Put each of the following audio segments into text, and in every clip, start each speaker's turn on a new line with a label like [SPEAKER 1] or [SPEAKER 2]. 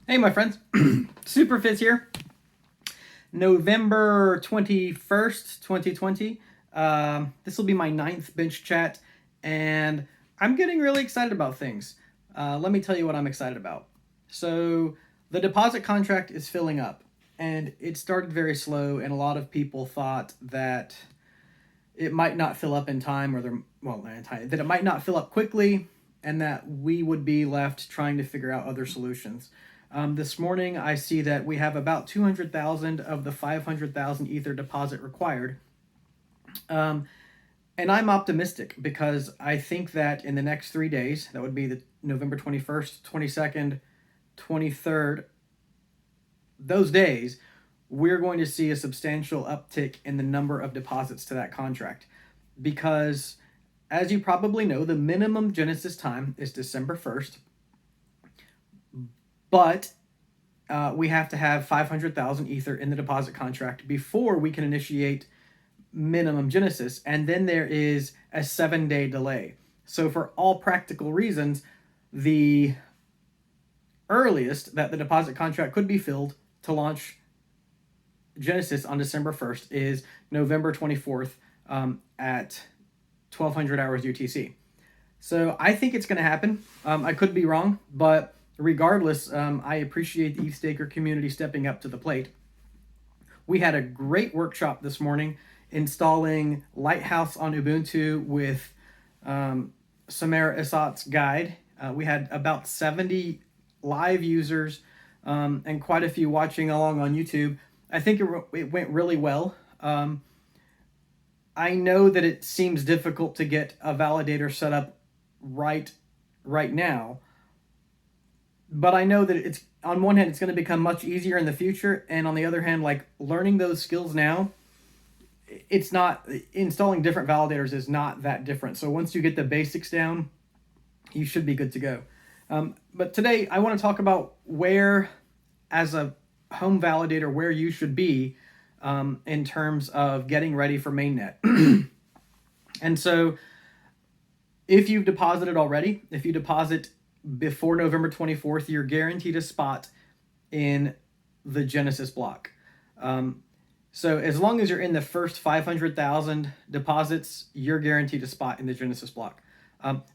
[SPEAKER 1] Hey, my friends. Superphiz here. November 21st, 2020. This will be my 9th bench chat, and I'm getting really excited about things. Let me tell you what I'm excited about. So, the deposit contract is filling up, and it started very slow, and a lot of people thought that it might not fill up in time, that it might not fill up quickly, and that we would be left trying to figure out other solutions. This morning, I see that we have about 200,000 of the 500,000 Ether deposit required. And I'm optimistic because I think that in the next 3 days, that would be the November 21st, 22nd, 23rd, those days, we're going to see a substantial uptick in the number of deposits to that contract. Because, as you probably know, the minimum Genesis time is December 1st. But we have to have 500,000 Ether in the deposit contract before we can initiate minimum Genesis. And then there is a 7-day delay. So for all practical reasons, the earliest that the deposit contract could be filled to launch Genesis on December 1st is November 24th at 1200 hours UTC. So I think it's going to happen. I could be wrong, but regardless, I appreciate the EthStaker community stepping up to the plate. We had a great workshop this morning installing Lighthouse on Ubuntu with Samara Isat's guide. We had about 70 live users and quite a few watching along on YouTube. I think it went really well. I know that it seems difficult to get a validator set up right now, but I know that it's, on one hand, it's going to become much easier in the future, and on the other hand, like, learning those skills now, it's not, installing different validators is not that different. So once you get the basics down, you should be good to go. But today I want to talk about where, as a home validator, where you should be in terms of getting ready for Mainnet. And so if you've deposited already, if you deposit before November 24th, you're guaranteed a spot in the Genesis block. So as long as you're in the first 500,000 deposits, you're guaranteed a spot in the Genesis block.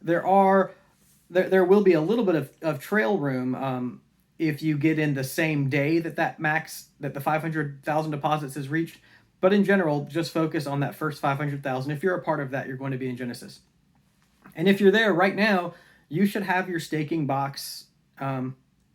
[SPEAKER 1] There will be a little bit of trail room if you get in the same day that the 500,000 deposits is reached. But in general, just focus on that first 500,000. If you're a part of that, you're going to be in Genesis. And if you're there right now, you should have your staking box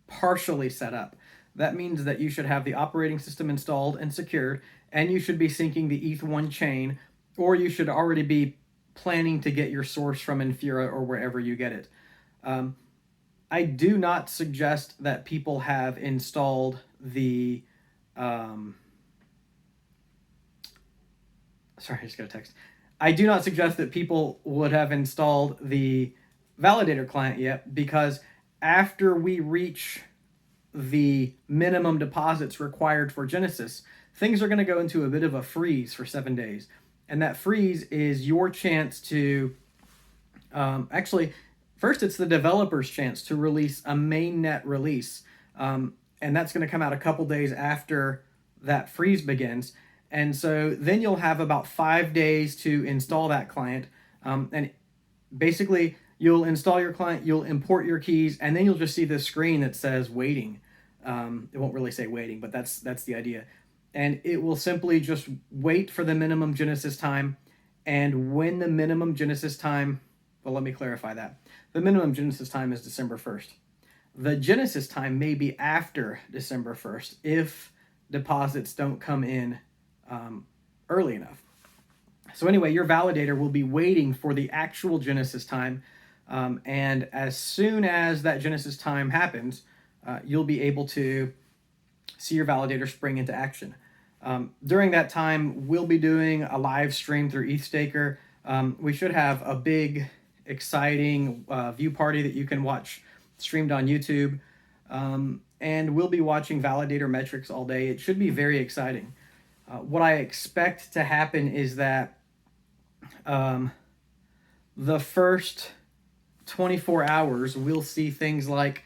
[SPEAKER 1] partially set up. That means that you should have the operating system installed and secured, and you should be syncing the ETH1 chain, or you should already be planning to get your source from Infura or wherever you get it. I do not suggest that people have installed the... sorry, I just got a text. I do not suggest that people would have installed the validator client yet, because after we reach the minimum deposits required for Genesis, things are going to go into a bit of a freeze for 7 days. And that freeze is your chance to... actually, first it's the developer's chance to release a mainnet release. And that's going to come out a couple days after that freeze begins. And so then you'll have about 5 days to install that client. And basically, you'll install your client, you'll import your keys, and then you'll just see this screen that says waiting. It won't really say waiting, but that's the idea. And it will simply just wait for the minimum Genesis time. And when the minimum Genesis time, well, let me clarify that. The minimum Genesis time is December 1st. The Genesis time may be after December 1st if deposits don't come in early enough. So anyway, your validator will be waiting for the actual Genesis time. And as soon as that Genesis time happens, you'll be able to see your validator spring into action. During that time, we'll be doing a live stream through EthStaker. We should have a big, exciting view party that you can watch streamed on YouTube. And we'll be watching validator metrics all day. It should be very exciting. What I expect to happen is that the first 24 hours, we'll see things like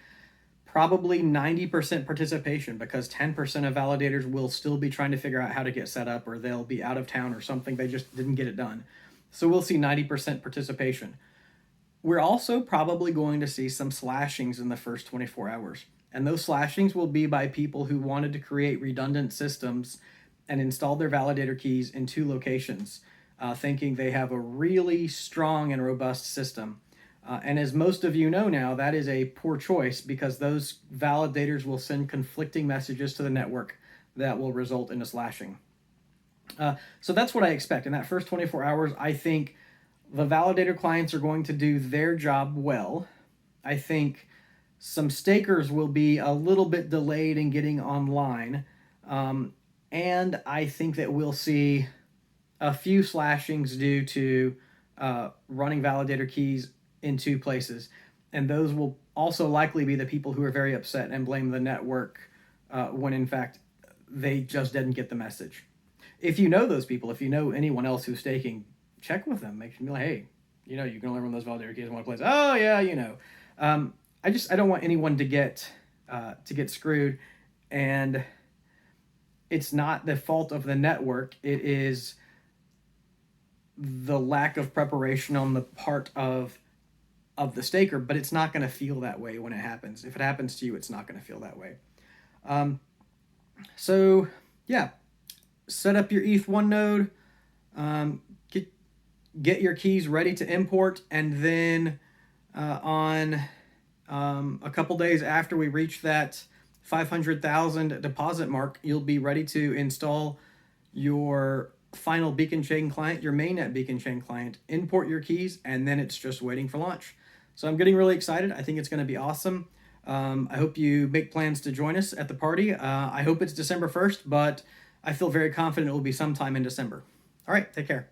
[SPEAKER 1] probably 90% participation, because 10% of validators will still be trying to figure out how to get set up, or they'll be out of town or something. They just didn't get it done. So we'll see 90% participation. We're also probably going to see some slashings in the first 24 hours. And those slashings will be by people who wanted to create redundant systems and installed their validator keys in 2 locations, thinking they have a really strong and robust system. And as most of you know now, that is a poor choice, because those validators will send conflicting messages to the network that will result in a slashing. So that's what I expect. In that first 24 hours, I think the validator clients are going to do their job well. I think some stakers will be a little bit delayed in getting online. And I think that we'll see a few slashings due to running validator keys in 2 places. And those will also likely be the people who are very upset and blame the network when in fact they just didn't get the message. If you know those people, if you know anyone else who's staking, check with them. Make sure be like, hey, you know, you can only run those validator keys in 1 place. Oh yeah, you know. I don't want anyone to get screwed, and it's not the fault of the network. It is the lack of preparation on the part of the staker, but it's not going to feel that way when it happens. If it happens to you, it's not going to feel that way. So yeah, set up your ETH1 node, get your keys ready to import, and then on a couple days after we reach that 500,000 deposit mark, you'll be ready to install your final beacon chain client, your mainnet beacon chain client, import your keys, and then it's just waiting for launch. So I'm getting really excited. I think it's going to be awesome. I hope you make plans to join us at the party. I hope it's December 1st, but I feel very confident it will be sometime in December. All right, take care.